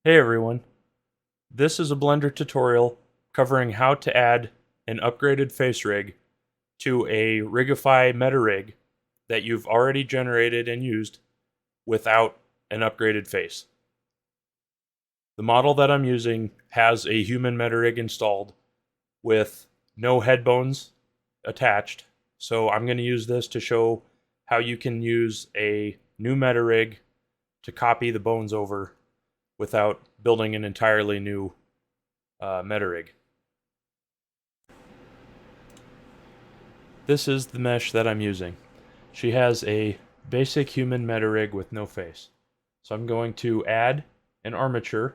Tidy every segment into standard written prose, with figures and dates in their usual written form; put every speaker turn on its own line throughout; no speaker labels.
Hey everyone, this is a Blender tutorial covering how to add an upgraded face rig to a Rigify meta rig that you've already generated and used without an upgraded face. The model that I'm using has a human meta rig installed with no head bones attached, so I'm going to use this to show how you can use a new meta rig to copy the bones over without building an entirely new meta rig. This is the mesh that I'm using. She has a basic human meta rig with no face. So I'm going to add an armature,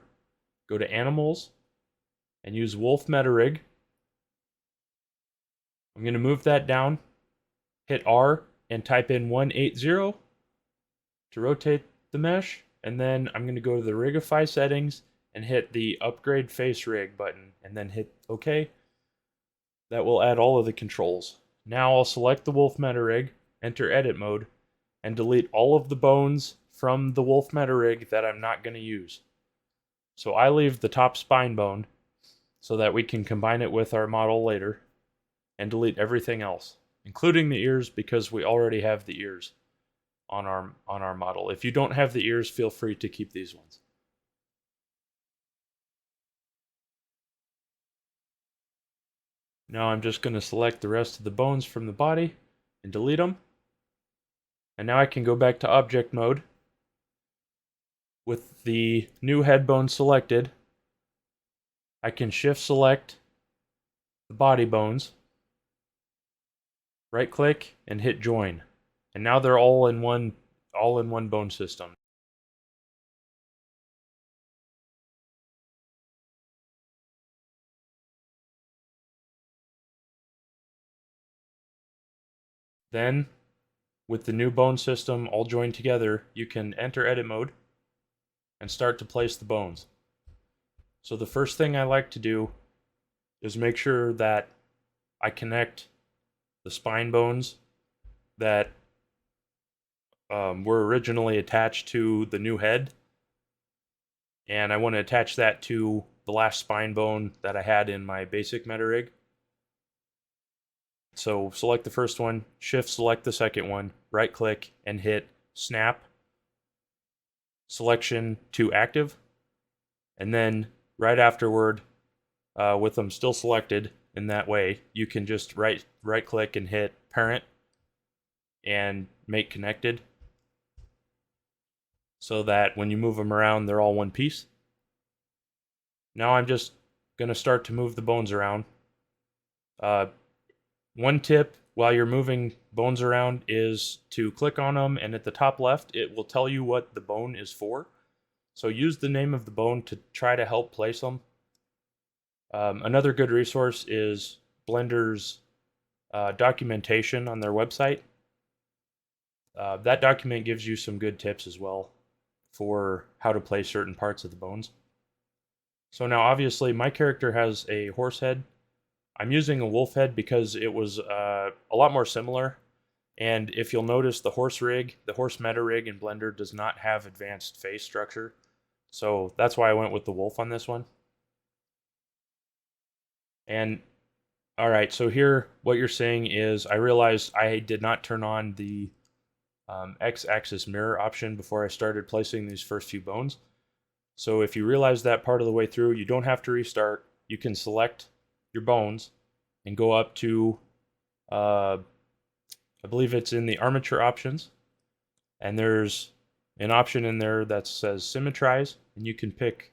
go to animals, and use wolf meta rig. I'm going to move that down, hit R, and type in 180 to rotate the mesh. And then I'm going to go to the Rigify settings and hit the upgrade face rig button and then hit OK. That will add all of the controls. Now I'll select the wolf meta rig, enter edit mode, and delete all of the bones from the wolf meta rig that I'm not going to use. So I leave the top spine bone so that we can combine it with our model later, and delete everything else, including the ears, because we already have the ears on our model. If you don't have the ears, feel free to keep these ones. Now I'm just going to select the rest of the bones from the body and delete them. And now I can go back to object mode. With the new head bone selected, I can shift select the body bones, right click and hit join. And now they're all in one bone system. Then, with the new bone system all joined together, you can enter edit mode and start to place the bones. So the first thing I like to do is make sure that I connect the spine bones that were originally attached to the new head, and I want to attach that to the last spine bone that I had in my basic meta rig. So select the first one, shift select the second one, right click and hit snap selection to active, and then right afterward, with them still selected in that way, you can just right click and hit parent and make connected, so that when you move them around, they're all one piece. Now I'm just going to start to move the bones around. One tip while you're moving bones around is to click on them, and at the top left, it will tell you what the bone is for. So use the name of the bone to try to help place them. Another good resource is Blender's documentation on their website. That document gives you some good tips as well for how to place certain parts of the bones. So now obviously my character has a horse head. I'm using a wolf head because it was a lot more similar. And if you'll notice, the horse meta rig in Blender does not have advanced face structure. So that's why I went with the wolf on this one. And all right, so here what you're seeing is I realized I did not turn on the x-axis mirror option before I started placing these first few bones. So if you realize that part of the way through, you don't have to restart. You can select your bones and go up to, I believe it's in the armature options, and there's an option in there that says symmetrize, and you can pick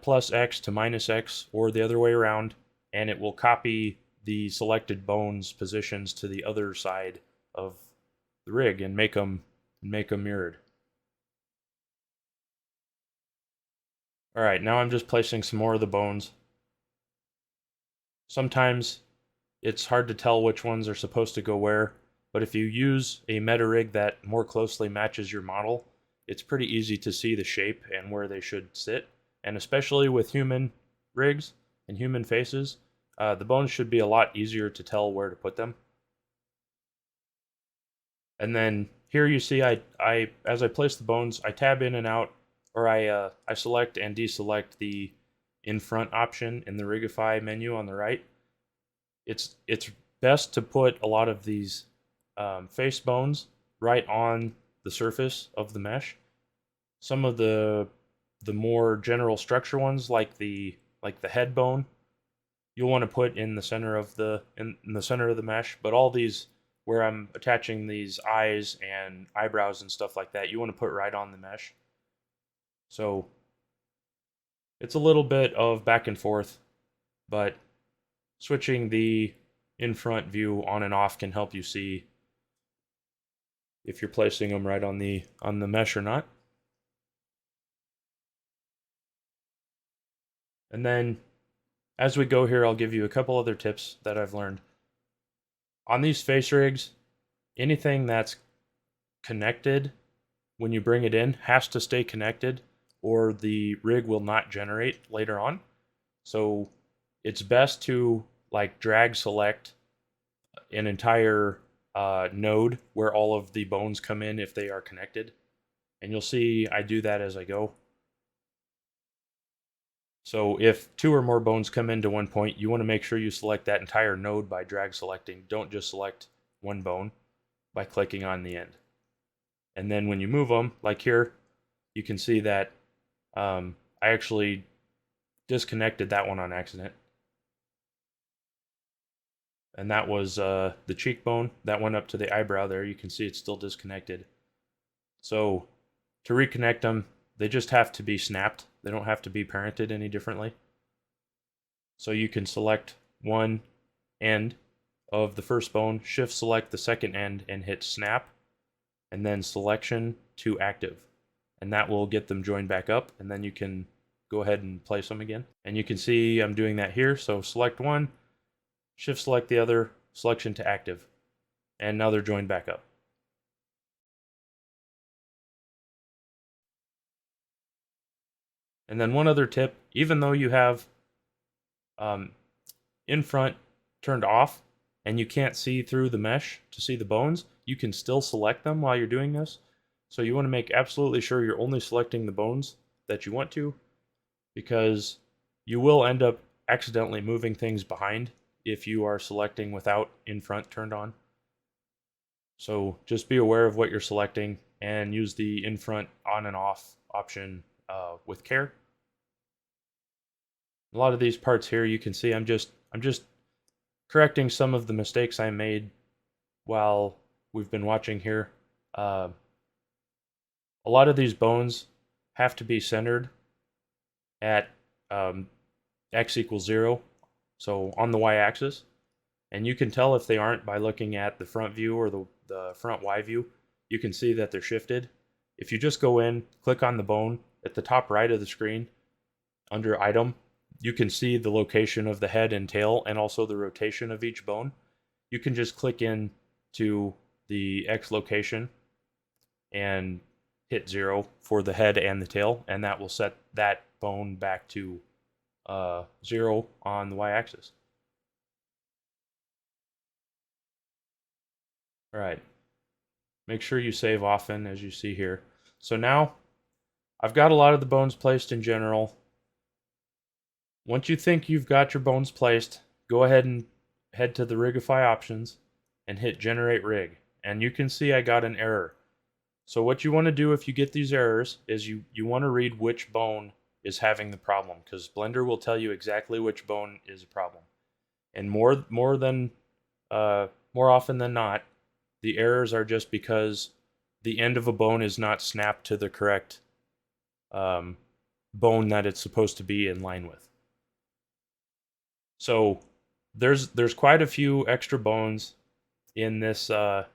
plus X to minus X or the other way around, and it will copy the selected bones positions to the other side of the rig and make them mirrored. All right, now I'm just placing some more of the bones. Sometimes it's hard to tell which ones are supposed to go where, but if you use a meta rig that more closely matches your model, it's pretty easy to see the shape and where they should sit. And especially with human rigs and human faces, the bones should be a lot easier to tell where to put them. And then here you see, as I place the bones, I tab in and out or I select and deselect the in front option in the Rigify menu on the right. It's best to put a lot of these face bones right on the surface of the mesh. Some of the more general structure ones, like the head bone, you'll want to put in the center of in the center of the mesh. But all these where I'm attaching these eyes and eyebrows and stuff like that, you want to put right on the mesh. So it's a little bit of back and forth, but switching the in front view on and off can help you see if you're placing them right on the mesh or not. And then as we go here, I'll give you a couple other tips that I've learned. On these face rigs, anything that's connected when you bring it in has to stay connected or the rig will not generate later on. So it's best to like drag select an entire node where all of the bones come in if they are connected. And you'll see I do that as I go. So if 2 or more bones come into one point, you want to make sure you select that entire node by drag selecting. Don't just select one bone by clicking on the end. And then when you move them, like here, you can see that I actually disconnected that one on accident. And that was the cheekbone that went up to the eyebrow there. You can see it's still disconnected. So to reconnect them, they just have to be snapped. They don't have to be parented any differently. So you can select one end of the first bone, shift select the second end and hit snap, and then selection to active. And that will get them joined back up, and then you can go ahead and place them again. And you can see I'm doing that here. So select one, shift select the other, selection to active. And now they're joined back up. And then one other tip, even though you have in front turned off and you can't see through the mesh to see the bones, you can still select them while you're doing this. So you want to make absolutely sure you're only selecting the bones that you want to, because you will end up accidentally moving things behind if you are selecting without in front turned on. So just be aware of what you're selecting and use the in front on and off option with care. A lot of these parts here, you can see I'm just correcting some of the mistakes I made while we've been watching here. A lot of these bones have to be centered at x equals 0, so on the y-axis. And you can tell if they aren't by looking at the front view or the front Y view. You can see that they're shifted. If you just go in, click on the bone at the top right of the screen, under item, you can see the location of the head and tail and also the rotation of each bone. You can just click in to the X location and hit 0 for the head and the tail, and that will set that bone back to 0 on the y-axis. All right. Make sure you save often, as you see here. So now I've got a lot of the bones placed in general. Once you think you've got your bones placed, go ahead and head to the Rigify options and hit Generate Rig. And you can see I got an error. So what you want to do if you get these errors is you want to read which bone is having the problem, because Blender will tell you exactly which bone is a problem. And more often than not, the errors are just because the end of a bone is not snapped to the correct bone that it's supposed to be in line with. So there's quite a few extra bones in this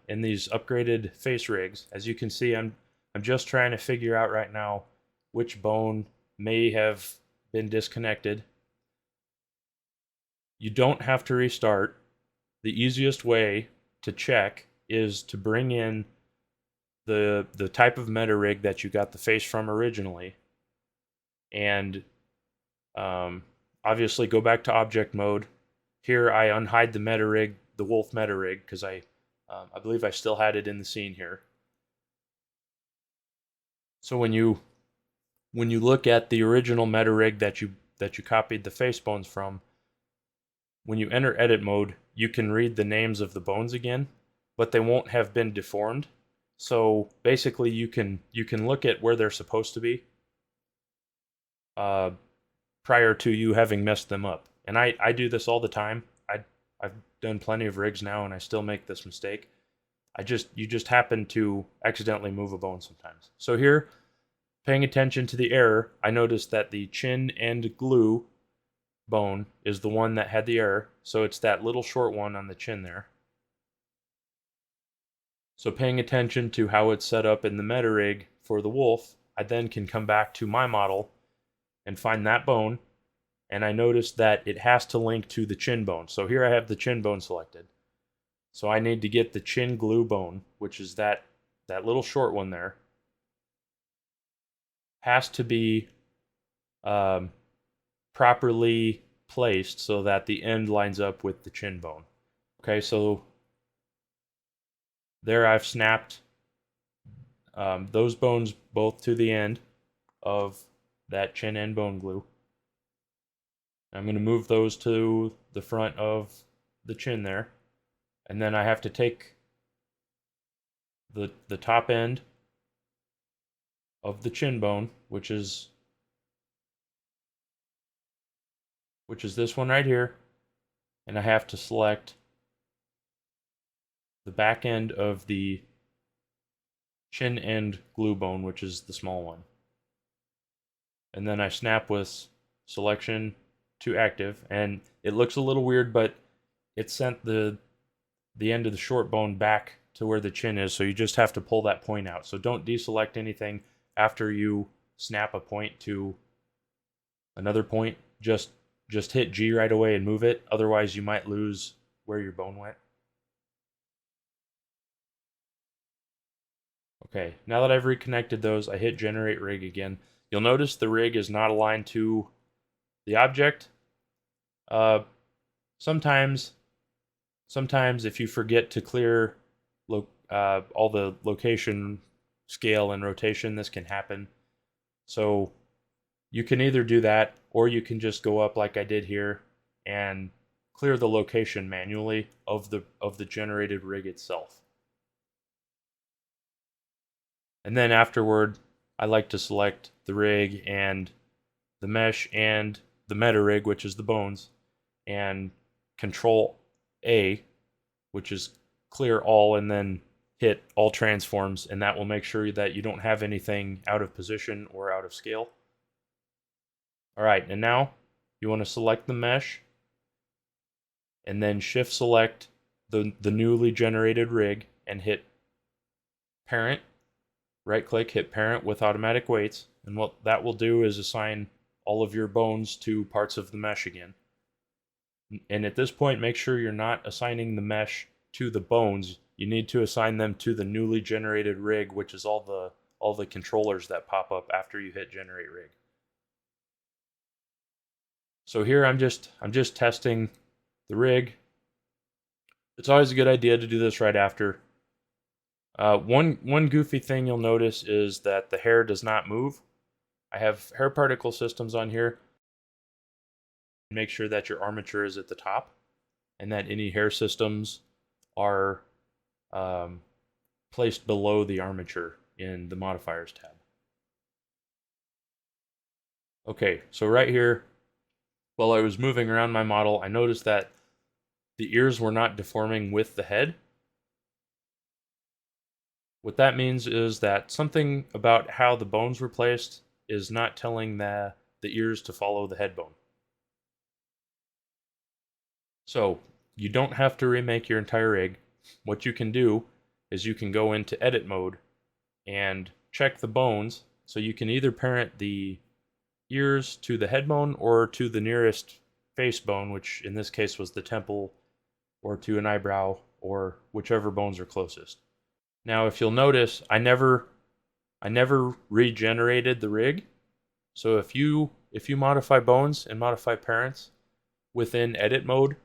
in these upgraded face rigs. As you can see, I'm just trying to figure out right now which bone may have been disconnected. You don't have to restart. The easiest way to check is to bring in the type of meta rig that you got the face from originally, and obviously go back to object mode. Here I unhide the meta rig, the wolf meta rig, because I believe I still had it in the scene here. So when you when you look at the original meta rig that you copied the face bones from, when you enter edit mode, you can read the names of the bones again, but they won't have been deformed. So basically, you can look at where they're supposed to be prior to you having messed them up. And I do this all the time. I've done plenty of rigs now, and I still make this mistake. You just happen to accidentally move a bone sometimes. So here, paying attention to the error, I noticed that the chin and glue bone is the one that had the error, so it's that little short one on the chin there. So paying attention to how it's set up in the meta rig for the wolf, I then can come back to my model and find that bone, and I noticed that it has to link to the chin bone. So here I have the chin bone selected. So I need to get the chin glue bone, which is that little short one there. Has to be properly placed so that the end lines up with the chin bone. Okay, so there I've snapped those bones both to the end of that chin and bone glue. I'm going to move those to the front of the chin there. And then I have to take the top end of the chin bone, which is this one right here, and I have to select the back end of the chin end glue bone, which is the small one. And then I snap with selection to active, and it looks a little weird, but it sent the end of the short bone back to where the chin is, so you just have to pull that point out. So don't deselect anything after you snap a point to another point. Just hit G right away and move it, otherwise you might lose where your bone went. Okay, now that I've reconnected those, I hit generate rig again. You'll notice the rig is not aligned to the object. Sometimes if you forget to clear all the location, scale, and rotation, this can happen. So you can either do that, or you can just go up like I did here and clear the location manually of the generated rig itself. And then afterward, I like to select the rig and the mesh and the meta rig, which is the bones, and Control A, which is clear all, and then hit all transforms, and that will make sure that you don't have anything out of position or out of scale. All right, and now you want to select the mesh and then shift select the newly generated rig and hit parent. Right click, hit parent with automatic weights, and what that will do is assign all of your bones to parts of the mesh again. And at this point, make sure you're not assigning the mesh to the bones. You need to assign them to the newly generated rig, which is all the controllers that pop up after you hit generate rig. So here I'm just testing the rig. It's always a good idea to do this right after. One goofy thing you'll notice is that the hair does not move. I have hair particle systems on here. Make sure that your armature is at the top and that any hair systems are placed below the armature in the modifiers tab. Okay, so right here, while I was moving around my model, I noticed that the ears were not deforming with the head. What that means is that something about how the bones were placed is not telling the ears to follow the head bone. So you don't have to remake your entire rig. What you can do is you can go into edit mode and check the bones. So you can either parent the ears to the head bone or to the nearest face bone, which in this case was the temple, or to an eyebrow, or whichever bones are closest. Now, if you'll notice, I never regenerated the rig. So if you modify bones and modify parents within edit mode,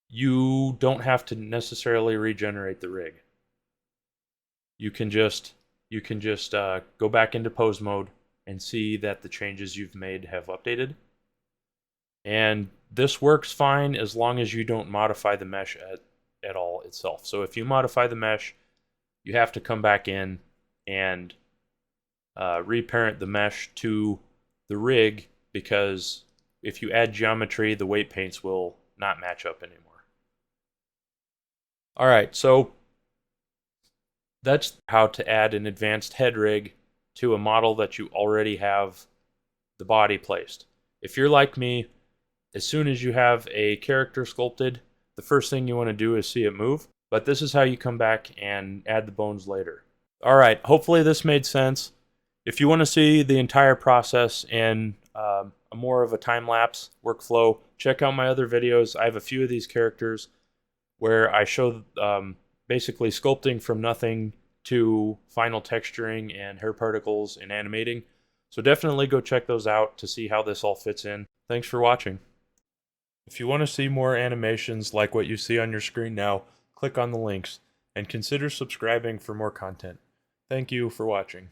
you don't have to necessarily regenerate the rig. You can just you can just go back into pose mode and see that the changes you've made have updated. And this works fine as long as you don't modify the mesh at all itself. So if you modify the mesh, you have to come back in and reparent the mesh to the rig, because if you add geometry, the weight paints will not match up anymore. All right, so that's how to add an advanced head rig to a model that you already have the body placed. If you're like me, as soon as you have a character sculpted, the first thing you want to do is see it move. But this is how you come back and add the bones later. All right, hopefully this made sense. If you want to see the entire process in a more of a time-lapse workflow, check out my other videos. I have a few of these characters where I show basically sculpting from nothing to final texturing and hair particles and animating. So definitely go check those out to see how this all fits in. Thanks for watching. If you want to see more animations like what you see on your screen now, click on the links and consider subscribing for more content. Thank you for watching.